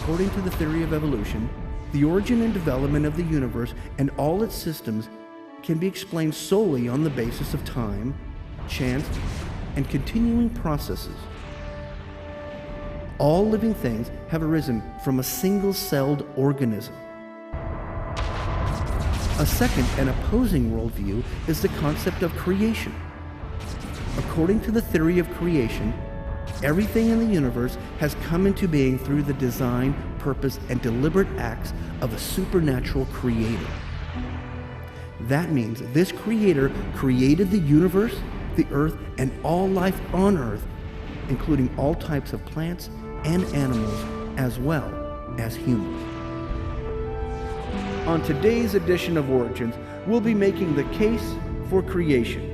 according to the theory of evolution, the origin and development of the universe and all its systems can be explained solely on the basis of time, chance, and continuing processes. All living things have arisen from a single-celled organism. A second and opposing worldview is the concept of creation. According to the theory of creation, everything in the universe has come into being through the design, purpose, and deliberate acts of a supernatural creator. That means this creator created the universe, the earth, and all life on earth, including all types of plants and animals, as well as humans. On today's edition of Origins, we'll be making the case for creation.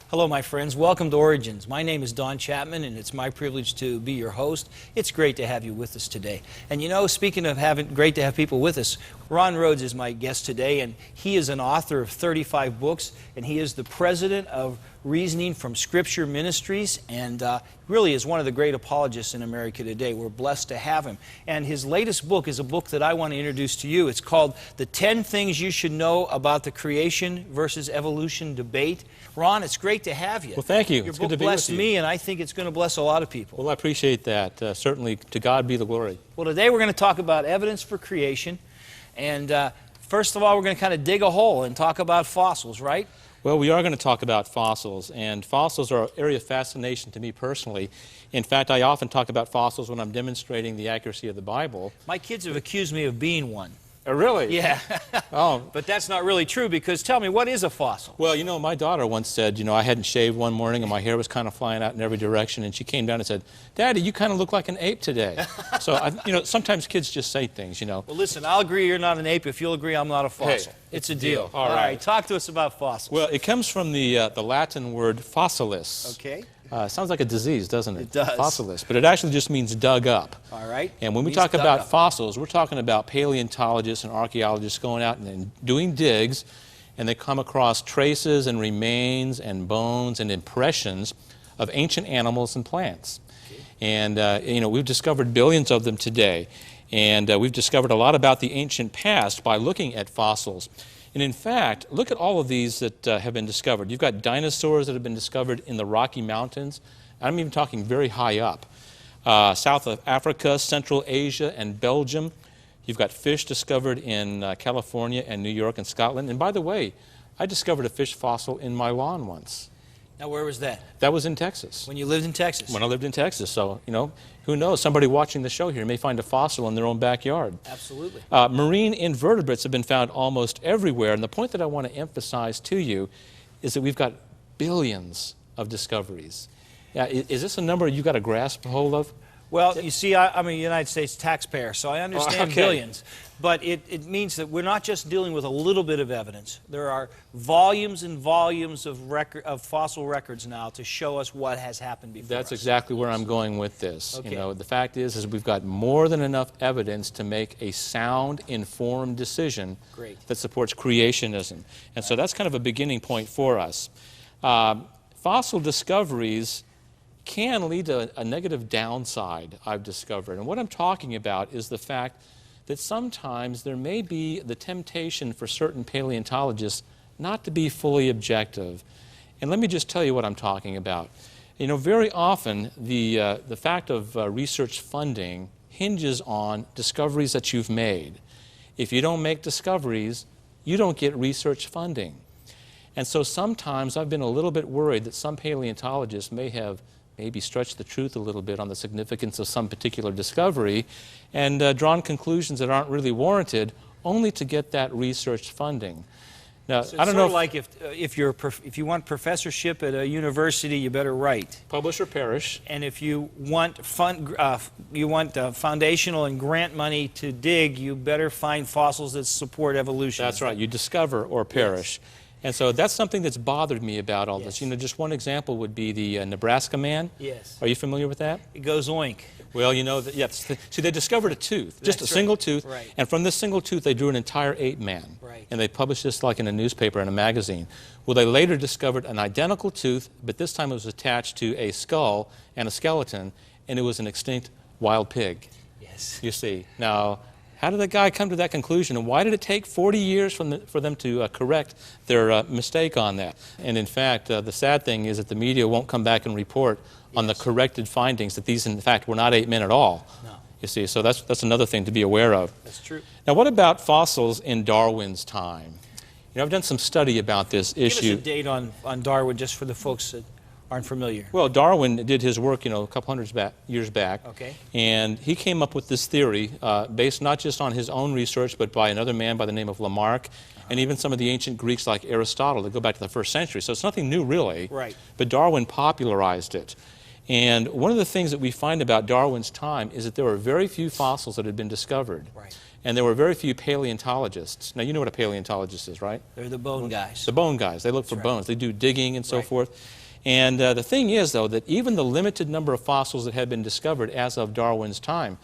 Hello, my friends. Welcome to Origins. My name is Donn Chapman, and it's my privilege to be your host. It's great to have you with us today. And you know, speaking of great to have people with us, Rhodes is my guest today, and he is an author of 35 books, and he is the president of Reasoning from Scripture Ministries, and really is one of the great apologists in America today. We're blessed to have him. And his latest book is a book that I want to introduce to you. It's called The 10 Things You Should Know About the Creation versus Evolution Debate. Ron, it's great to have you. Well, thank you. Your book blessed me, and I think it's going to bless a lot of people. Well, I appreciate that. Certainly, to God be the glory. Well, today we're going to talk about evidence for creation. And first of all, we're going to kind of dig a hole and talk about fossils, right? Well, we are going to talk about fossils, and fossils are an area of fascination to me personally. In fact, I often talk about fossils when I'm demonstrating the accuracy of the Bible. My kids have accused me of being one. Oh, really? Yeah. Oh. But that's not really true, because tell me, what is a fossil? Well, you know, my daughter once said, you know, I hadn't shaved one morning and my hair was kind of flying out in every direction, and she came down and said, Daddy, you kind of look like an ape today. So, you know, sometimes kids just say things, you know. Well, listen, I'll agree you're not an ape if you'll agree I'm not a fossil. Hey, it's a deal. All right. Talk to us about fossils. Well, it comes from the Latin word fossilis. Okay. Sounds like a disease, doesn't it? It does. Fossilis. But it actually just means dug up. All right. And when we talk about fossils, we're talking about paleontologists and archaeologists going out and doing digs, and they come across traces and remains and bones and impressions of ancient animals and plants. Okay. And, you know, we've discovered billions of them today. And we've discovered a lot about the ancient past by looking at fossils. And in fact, look at all of these that have been discovered. You've got dinosaurs that have been discovered in the Rocky Mountains. I'm even talking very high up. South of Africa, Central Asia, and Belgium. You've got fish discovered in California and New York and Scotland. And by the way, I discovered a fish fossil in my lawn once. Now, where was that? That was in Texas. When you lived in Texas? When I lived in Texas. So, you know, who knows? Somebody watching the show here may find a fossil in their own backyard. Absolutely. Marine invertebrates have been found almost everywhere. And the point that I want to emphasize to you is that we've got billions of discoveries. Is this a number you got a grasp hold of? Well, you see, I'm a United States taxpayer, so I understand billions. But it means that we're not just dealing with a little bit of evidence. There are volumes and volumes of fossil records now to show us what has happened before. That's exactly where I'm going with this. Okay. You know, the fact is we've got more than enough evidence to make a sound, informed decision that supports creationism. And so that's kind of a beginning point for us. Fossil discoveries can lead to a negative downside, I've discovered. And what I'm talking about is the fact that sometimes there may be the temptation for certain paleontologists not to be fully objective. And let me just tell you what I'm talking about. You know, very often the fact of research funding hinges on discoveries that you've made. If you don't make discoveries, you don't get research funding. And so sometimes I've been a little bit worried that some paleontologists may have maybe stretched the truth a little bit on the significance of some particular discovery and drawn conclusions that aren't really warranted only to get that research funding. Now, So I don't know if, like if you want professorship at a university, you better write. publish or perish. And if you want foundational and grant money to dig, you better find fossils that support evolution. That's right. You discover or perish. Yes. And so that's something that's bothered me about all this. Yes. Just one example would be the Nebraska man. Yes. Are you familiar with that? It goes oink. Well, yes. See, they discovered a tooth, just a That's single right. tooth, Right. and from this single tooth they drew an entire ape man. Right. And they published this like in a newspaper and a magazine. Well, they later discovered an identical tooth, but this time it was attached to a skull and a skeleton, and it was an extinct wild pig. Yes. You see. Now, how did the guy come to that conclusion, and why did it take 40 years for them to correct their mistake on that? And in fact, the sad thing is that the media won't come back and report on the corrected findings that these, in fact, were not ape men at all. No. You see, so that's another thing to be aware of. That's true. Now, what about fossils in Darwin's time? I've done some study about this issue. Give us a date on Darwin, just for the folks that aren't familiar. Well, Darwin did his work, a couple years back. Okay. And he came up with this theory based not just on his own research, but by another man by the name of Lamarck, and even some of the ancient Greeks like Aristotle that go back to the 1st century. So it's nothing new, really. Right. But Darwin popularized it. And one of the things that we find about Darwin's time is that there were very few fossils that had been discovered. Right. And there were very few paleontologists. Now, you know what a paleontologist is, right? They're the bone guys. The bone guys. They look for right. bones. They do digging and so Right. forth. And the thing is, though, that even the limited number of fossils that had been discovered as of Darwin's time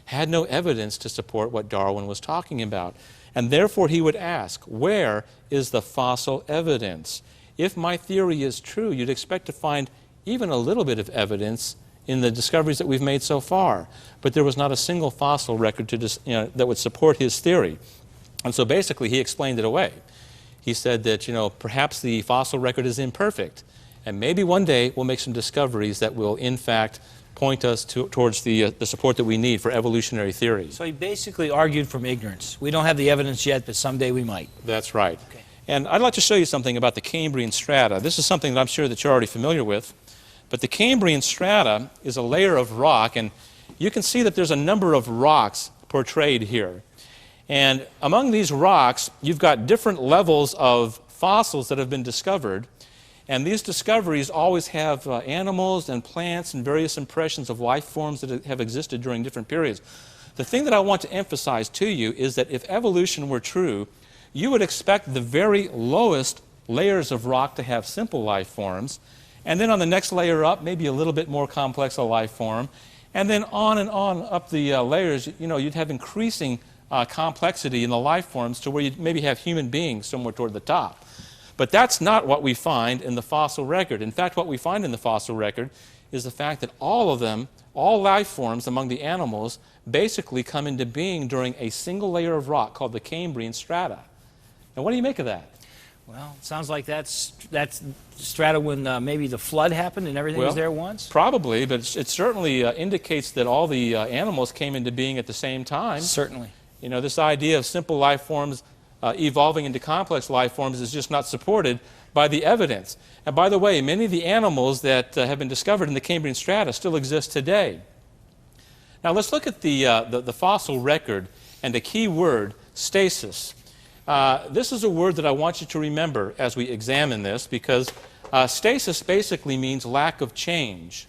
had no evidence to support what Darwin was talking about. And therefore, he would ask, where is the fossil evidence? If my theory is true, you'd expect to find even a little bit of evidence in the discoveries that we've made so far. But there was not a single fossil record that would support his theory. And so basically, he explained it away. He said that, perhaps the fossil record is imperfect. And maybe one day we'll make some discoveries that will, in fact, point us towards the support that we need for evolutionary theory. So he basically argued from ignorance. We don't have the evidence yet, but someday we might. That's right. Okay. And I'd like to show you something about the Cambrian strata. This is something that I'm sure that you're already familiar with. But the Cambrian strata is a layer of rock, and you can see that there's a number of rocks portrayed here. And among these rocks, you've got different levels of fossils that have been discovered. And these discoveries always have animals and plants and various impressions of life forms that have existed during different periods. The thing that I want to emphasize to you is that if evolution were true, you would expect the very lowest layers of rock to have simple life forms, and then on the next layer up, maybe a little bit more complex a life form, and then on up the layers, you'd have increasing complexity in the life forms to where you'd maybe have human beings somewhere toward the top. But that's not what we find in the fossil record. In fact, what we find in the fossil record is the fact that all of them, all life forms among the animals, basically come into being during a single layer of rock called the Cambrian strata. Now, what do you make of that? Well, it sounds like that's strata when maybe the flood happened and everything was there once? Probably, but it certainly indicates that all the animals came into being at the same time. Certainly. This idea of simple life forms evolving into complex life forms is just not supported by the evidence. And by the way, many of the animals that have been discovered in the Cambrian strata still exist today. Now let's look at the fossil record and the key word, stasis. This is a word that I want you to remember as we examine this, because stasis basically means lack of change.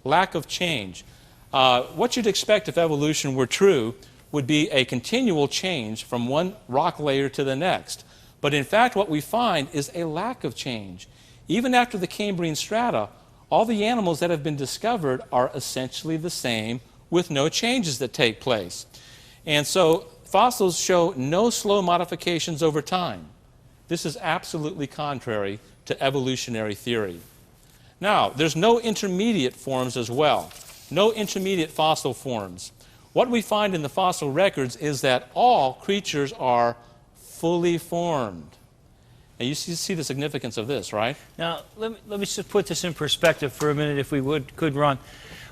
Lack of change. What you'd expect if evolution were true would be a continual change from one rock layer to the next. But in fact, what we find is a lack of change. Even after the Cambrian strata, all the animals that have been discovered are essentially the same, with no changes that take place. And so fossils show no slow modifications over time. This is absolutely contrary to evolutionary theory. Now, there's no intermediate forms as well. No intermediate fossil forms. What we find in the fossil records is that all creatures are fully formed. Now, you see the significance of this, right? Now, let me just put this in perspective for a minute, if we could, Ron.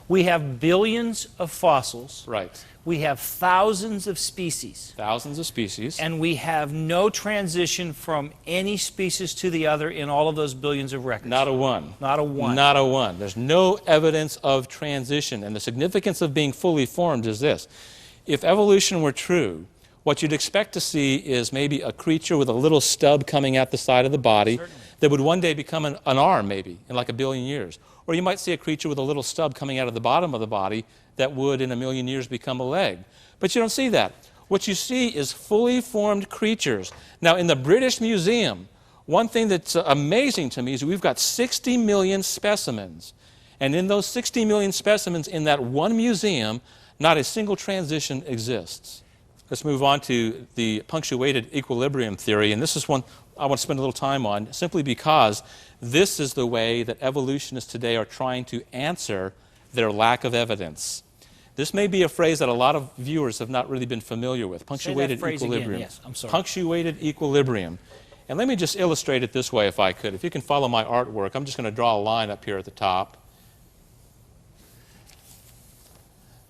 We have billions of fossils. Right. We have thousands of species. Thousands of species. And we have no transition from any species to the other in all of those billions of records. Not a one. Not a one. Not a one. There's no evidence of transition. And the significance of being fully formed is this. If evolution were true, what you'd expect to see is maybe a creature with a little stub coming out the side of the body. Certainly. That would one day become an arm, maybe, in like a billion years. Or you might see a creature with a little stub coming out of the bottom of the body that would, in a million years, become a leg. But you don't see that. What you see is fully formed creatures. Now, in the British Museum, one thing that's amazing to me is we've got 60 million specimens. And in those 60 million specimens in that one museum, not a single transition exists. Let's move on to the punctuated equilibrium theory. And this is one I want to spend a little time on, simply because this is the way that evolutionists today are trying to answer their lack of evidence. This may be a phrase that a lot of viewers have not really been familiar with. Punctuated equilibrium. Again. Yes, I'm sorry. Punctuated equilibrium. And let me just illustrate it this way if I could. If you can follow my artwork, I'm just going to draw a line up here at the top.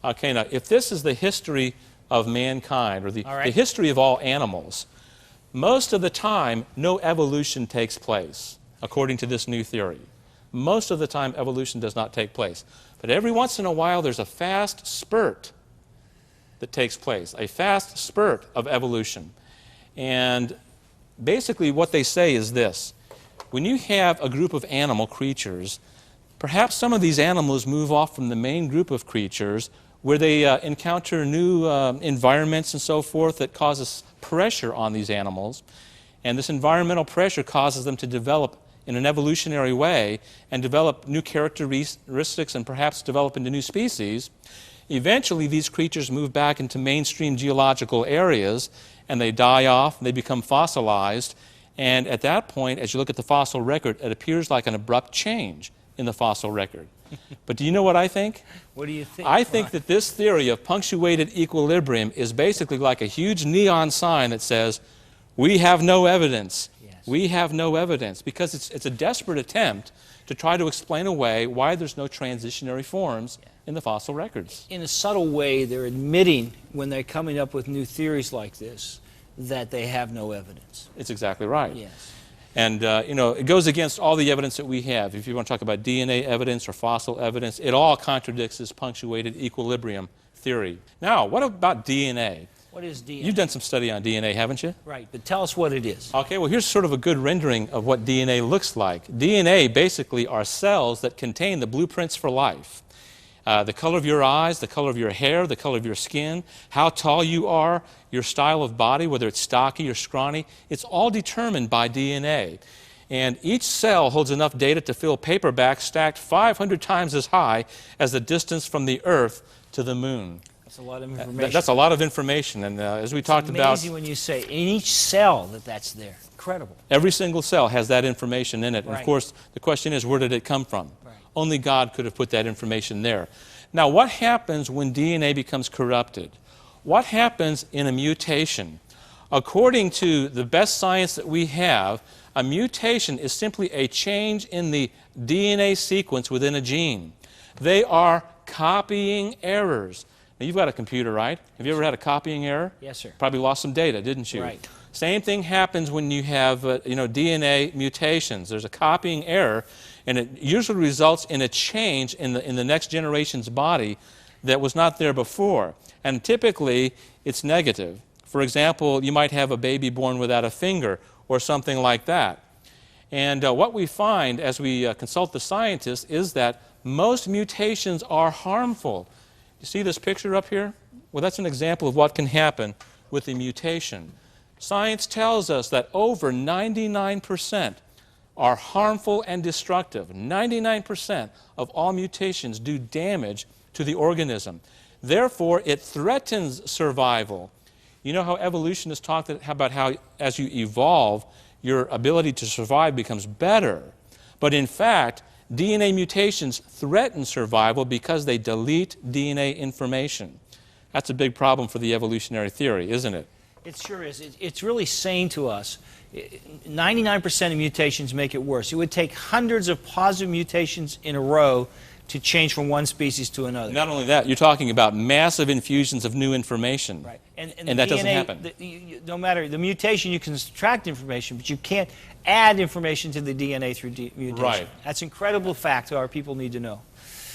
Okay, now if this is the history of mankind, or the history of all animals, most of the time no evolution takes place, according to this new theory. Most of the time evolution does not take place. But every once in a while there's a fast spurt that takes place, a fast spurt of evolution. And basically what they say is this. When you have a group of animal creatures, perhaps some of these animals move off from the main group of creatures where they encounter new environments and so forth that causes pressure on these animals. And this environmental pressure causes them to develop in an evolutionary way and develop new characteristics and perhaps develop into new species. Eventually, these creatures move back into mainstream geological areas and they die off, and they become fossilized. And at that point, as you look at the fossil record, it appears like an abrupt change in the fossil record. But do you know what I think? What do you think? I think that this theory of punctuated equilibrium is basically like a huge neon sign that says, we have no evidence. Yes. We have no evidence, because it's a desperate attempt to try to explain away why there's no transitionary forms in the fossil records. In a subtle way, they're admitting, when they're coming up with new theories like this, that they have no evidence. It's exactly right. Yes. And, it goes against all the evidence that we have. If you want to talk about DNA evidence or fossil evidence, it all contradicts this punctuated equilibrium theory. Now, what about DNA? What is DNA? You've done some study on DNA, haven't you? Right, but tell us what it is. Okay, well, here's sort of a good rendering of what DNA looks like. DNA basically are cells that contain the blueprints for life. The color of your eyes, the color of your hair, the color of your skin, how tall you are, your style of body, whether it's stocky or scrawny, it's all determined by DNA. And each cell holds enough data to fill paperbacks stacked 500 times as high as the distance from the Earth to the moon. That's a lot of information. That's a lot of information. And as we talked about... It's amazing when you say in each cell that's there. Incredible. Every single cell has that information in it. Right. And of course, the question is, where did it come from? Right. Only God could have put that information there. Now, what happens when DNA becomes corrupted? What happens in a mutation? According to the best science that we have, a mutation is simply a change in the DNA sequence within a gene. They are copying errors. Now, you've got a computer, right? Have you ever had a copying error? Yes, sir. Probably lost some data, didn't you? Right. Same thing happens when you have DNA mutations. There's a copying error, and it usually results in a change in the next generation's body that was not there before. And typically, it's negative. For example, you might have a baby born without a finger or something like that. And what we find as we consult the scientists is that most mutations are harmful. You see this picture up here? Well, that's an example of what can happen with a mutation. Science tells us that over 99% are harmful and destructive. 99% of all mutations do damage to the organism. Therefore, it threatens survival. You know how evolutionists talk about how as you evolve, your ability to survive becomes better. But in fact, DNA mutations threaten survival because they delete DNA information. That's a big problem for the evolutionary theory, isn't it? It sure is. It's really saying to us, 99% of mutations make it worse. It would take hundreds of positive mutations in a row to change from one species to another. Not only that, you're talking about massive infusions of new information. Right. And the that doesn't DNA, happen. No matter the mutation, you can subtract information, but you can't add information to the DNA through mutation. Right. That's an incredible fact our people need to know.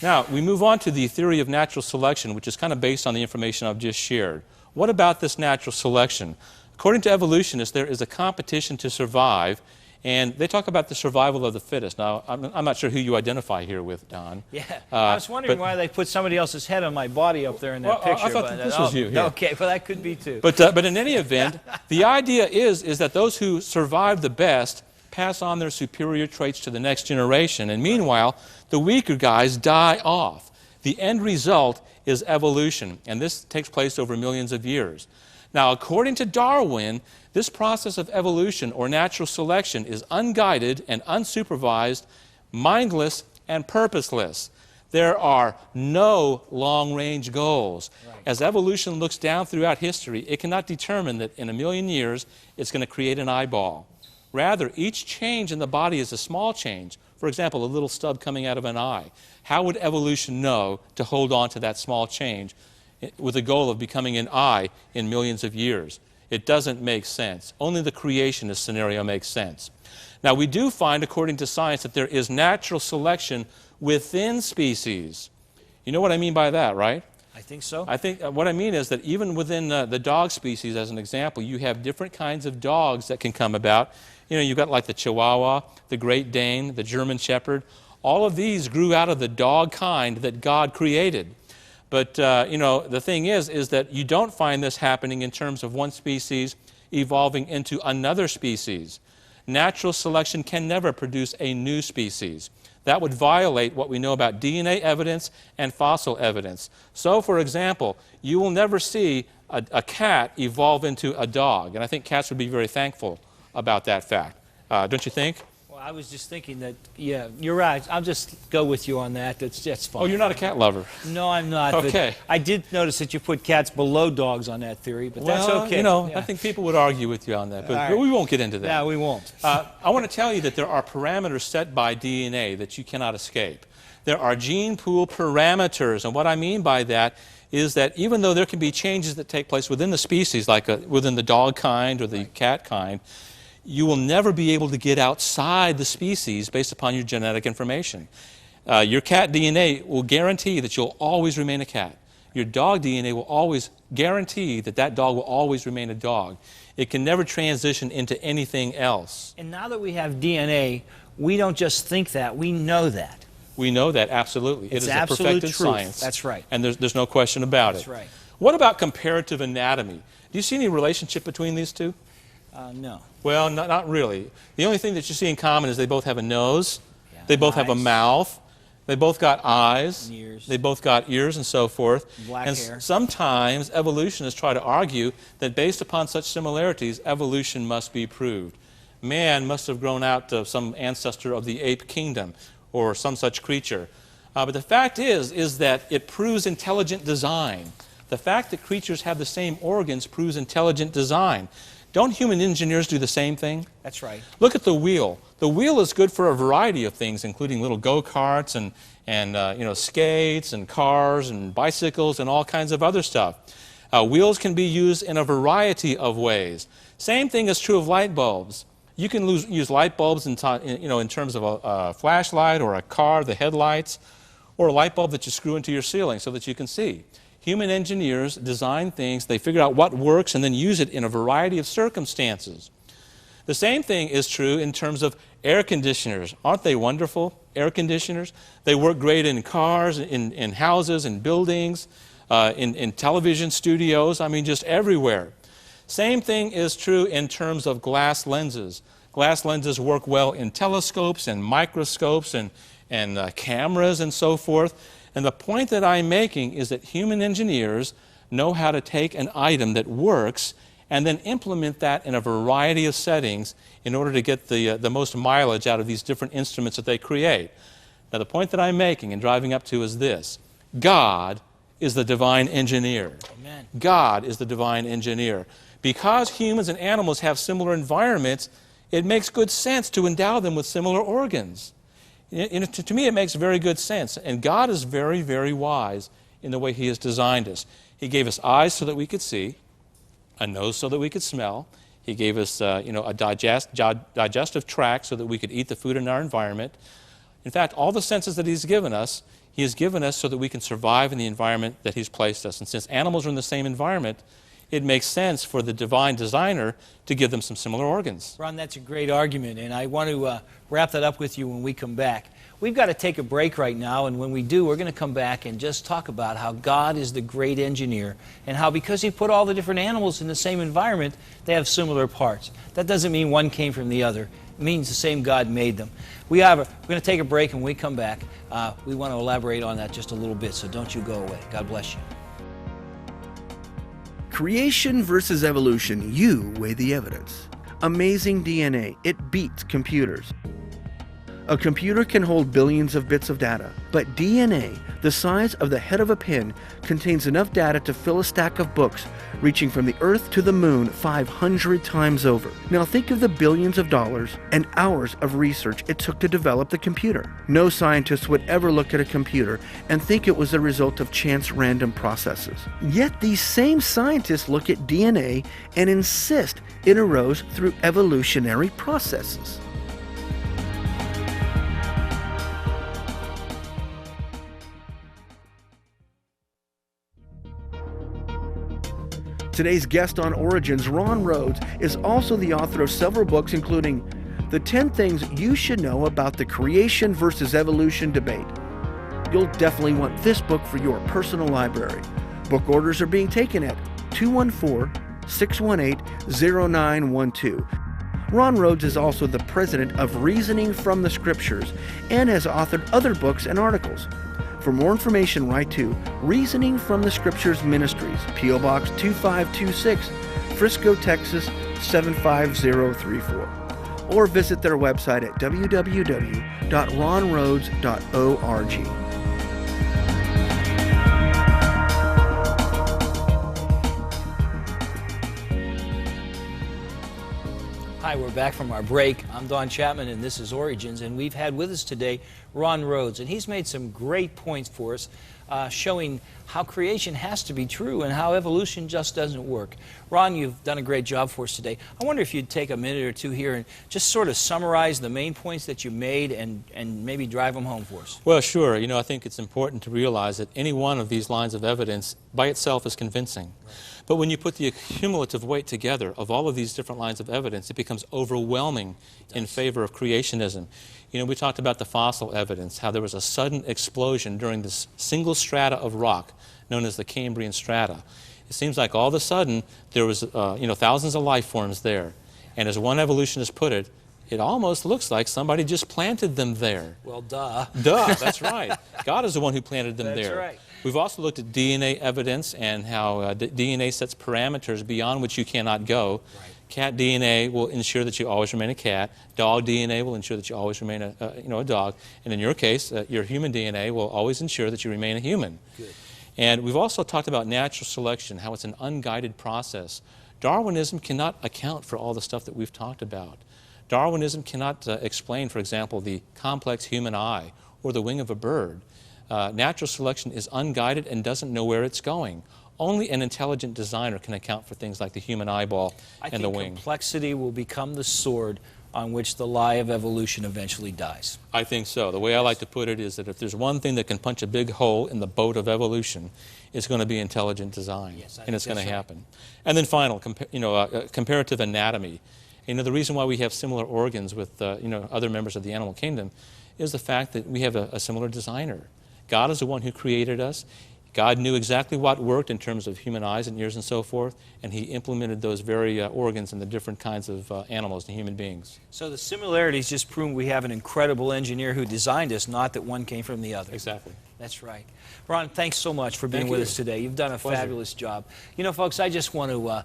Now, we move on to the theory of natural selection, which is kind of based on the information I've just shared. What about this natural selection? According to evolutionists, there is a competition to survive, and they talk about the survival of the fittest. Now, I'm not sure who you identify here with, Don. Yeah, I was wondering why they put somebody else's head on my body up there in that picture. I thought that this was you here. Okay, well, that could be too. But in any event, the idea is that those who survive the best pass on their superior traits to the next generation, and meanwhile, the weaker guys die off. The end result is evolution, and this takes place over millions of years. Now, according to Darwin, this process of evolution or natural selection is unguided and unsupervised, mindless and purposeless. There are no long-range goals. Right. As evolution looks down throughout history, it cannot determine that in a million years it's going to create an eyeball. Rather, each change in the body is a small change. For example, a little stub coming out of an eye. How would evolution know to hold on to that small change with the goal of becoming an eye in millions of years? It doesn't make sense. Only the creationist scenario makes sense. Now, we do find, according to science, that there is natural selection within species. You know what I mean by that, right? I think so. I think what I mean is that even within the dog species, as an example, you have different kinds of dogs that can come about. You know, you've got like the Chihuahua, the Great Dane, the German Shepherd. All of these grew out of the dog kind that God created. But, you know, the thing is that you don't find this happening in terms of one species evolving into another species. Natural selection can never produce a new species. That would violate what we know about DNA evidence and fossil evidence. So, for example, you will never see a cat evolve into a dog, and I think cats would be very thankful about that fact. Don't you think? Well, I was just thinking that, yeah, you're right. I'll just go with you on that. That's fine. Oh, you're not a cat lover? No, I'm not. Okay. But I did notice that you put cats below dogs on that theory, but that's okay. You know, yeah. I think people would argue with you on that, but Right. we won't get into that. No, we won't. I want to tell you that there are parameters set by DNA that you cannot escape. There are gene pool parameters, and what I mean by that is that even though there can be changes that take place within the species, like within the dog kind or the cat kind, you will never be able to get outside the species based upon your genetic information. Your cat DNA will guarantee that you'll always remain a cat. Your dog DNA will always guarantee that that dog will always remain a dog. It can never transition into anything else. And now that we have DNA, we don't just think that, we know that. We know that, absolutely. It's it is a absolute perfected truth. science. That's right. And there's no question about it. That's right. What about comparative anatomy? Do you see any relationship between these two? No. Well, not really. The only thing that you see in common is they both have a nose, Yeah, they both have a eyes. mouth, they both got eyes, And ears. they both got ears and so forth. Black and hair. Sometimes evolutionists try to argue that based upon such similarities, evolution must be proved. Man must have grown out of some ancestor of the ape kingdom or some such creature. But the fact is that it proves intelligent design. The fact that creatures have the same organs proves intelligent design. Don't human engineers do the same thing? That's right. Look at the wheel. The wheel is good for a variety of things, including little go-karts and you know, skates and cars and bicycles and all kinds of other stuff. Wheels can be used in a variety of ways. Same thing is true of light bulbs. You can use light bulbs in terms of a flashlight or a car, the headlights, or a light bulb that you screw into your ceiling so that you can see. Human engineers design things, they figure out what works and then use it in a variety of circumstances. The same thing is true in terms of air conditioners. Aren't they wonderful, air conditioners? They work great in cars, in houses, in buildings, in television studios, I mean just everywhere. Same thing is true in terms of glass lenses. Glass lenses work well in telescopes and microscopes and cameras and so forth. And the point that I'm making is that human engineers know how to take an item that works and then implement that in a variety of settings in order to get the most mileage out of these different instruments that they create. Now, the point that I'm making and driving up to is this. God is the divine engineer. Amen. God is the divine engineer. Because humans and animals have similar environments, it makes good sense to endow them with similar organs. To me, it makes very good sense. And God is very, very wise in the way He has designed us. He gave us eyes so that we could see, a nose so that we could smell. He gave us a digestive tract so that we could eat the food in our environment. In fact, all the senses that He's given us, He has given us so that we can survive in the environment that He's placed us. And since animals are in the same environment, it makes sense for the divine designer to give them some similar organs. Ron, that's a great argument, and I want to wrap that up with you when we come back. We've got to take a break right now, and when we do, we're going to come back and just talk about how God is the great engineer and how because He put all the different animals in the same environment, they have similar parts. That doesn't mean one came from the other. It means the same God made them. We're going to take a break, and when we come back, we want to elaborate on that just a little bit, so don't you go away. God bless you. Creation versus evolution. You weigh the evidence. Amazing DNA. It beats computers. A computer can hold billions of bits of data, but DNA, the size of the head of a pin, contains enough data to fill a stack of books, reaching from the Earth to the Moon 500 times over. Now think of the billions of dollars and hours of research it took to develop the computer. No scientist would ever look at a computer and think it was the result of chance random processes. Yet these same scientists look at DNA and insist it arose through evolutionary processes. Today's guest on Origins, Ron Rhodes, is also the author of several books, including The 10 Things You Should Know About the Creation versus Evolution Debate. You'll definitely want this book for your personal library. Book orders are being taken at 214-618-0912. Ron Rhodes is also the president of Reasoning from the Scriptures and has authored other books and articles. For more information, write to Reasoning from the Scriptures Ministries, P.O. Box 2526, Frisco, Texas 75034. Or visit their website at www.ronrhodes.org. Hi, we're back from our break. I'm Donn Chapman, and this is Origins, and we've had with us today Ron Rhodes, and he's made some great points for us, showing how creation has to be true and how evolution just doesn't work. Ron, you've done a great job for us today. I wonder if you'd take a minute or two here and just sort of summarize the main points that you made and maybe drive them home for us. Well, sure. You know, I think it's important to realize that any one of these lines of evidence by itself is convincing. Right. But when you put the cumulative weight together of all of these different lines of evidence, it becomes overwhelming in favor of creationism. You know, we talked about the fossil evidence, how there was a sudden explosion during this single strata of rock known as the Cambrian strata. It seems like all of a sudden there was, thousands of life forms there. And as one evolutionist put it, it almost looks like somebody just planted them there. Well, duh. Duh, that's right. God is the one who planted them there. That's right. We've also looked at DNA evidence and how DNA sets parameters beyond which you cannot go. Right. Cat DNA will ensure that you always remain a cat. Dog DNA will ensure that you always remain a dog. And in your case, your human DNA will always ensure that you remain a human. Good. And we've also talked about natural selection, how it's an unguided process. Darwinism cannot account for all the stuff that we've talked about. Darwinism cannot explain, for example, the complex human eye or the wing of a bird. Natural selection is unguided and doesn't know where it's going. Only an intelligent designer can account for things like the human eyeball and the wing. I think complexity will become the sword on which the lie of evolution eventually dies. I think so. The way I like to put it is that if there's one thing that can punch a big hole in the boat of evolution, it's going to be intelligent design. Yes, and it's going to happen. And then final, comparative anatomy. You know, the reason why we have similar organs with other members of the animal kingdom is the fact that we have a similar designer. God is the one who created us. God knew exactly what worked in terms of human eyes and ears and so forth, and He implemented those very organs in the different kinds of animals and human beings. So the similarities just prove we have an incredible engineer who designed us, not that one came from the other. Exactly. That's right. Ron, thanks so much for being with us today. You've done a fabulous job. You know, folks, I just want to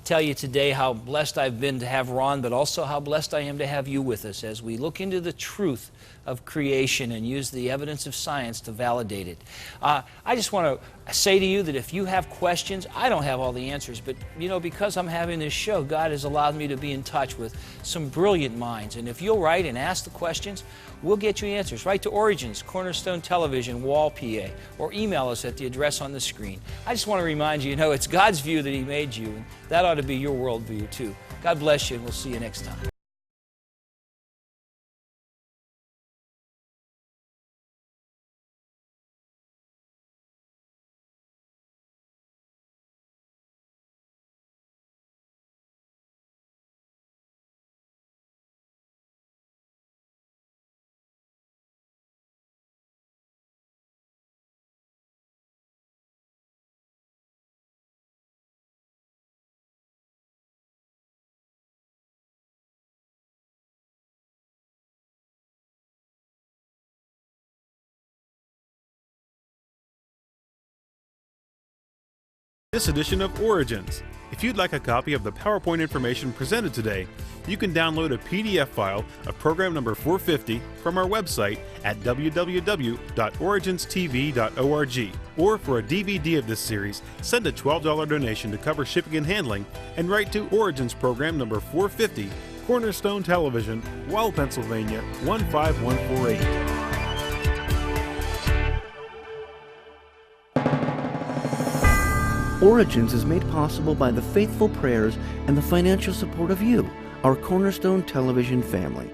tell you today how blessed I've been to have Ron, but also how blessed I am to have you with us as we look into the truth of creation and use the evidence of science to validate it. I just want to say to you that if you have questions, I don't have all the answers, but you know, because I'm having this show, God has allowed me to be in touch with some brilliant minds. And if you'll write and ask the questions, We'll get you answers. Write to Origins, Cornerstone Television, Wall, PA, or email us at the address on the screen. I just want to remind you, it's God's view that He made you, and that ought to be your worldview too. God bless you, and we'll see you next time. This edition of Origins. If you'd like a copy of the PowerPoint information presented today, you can download a PDF file of program number 450 from our website at www.originstv.org. Or for a DVD of this series, send a $12 donation to cover shipping and handling and write to Origins program number 450, Cornerstone Television, Wall, Pennsylvania 15148. Origins is made possible by the faithful prayers and the financial support of you, our Cornerstone Television family.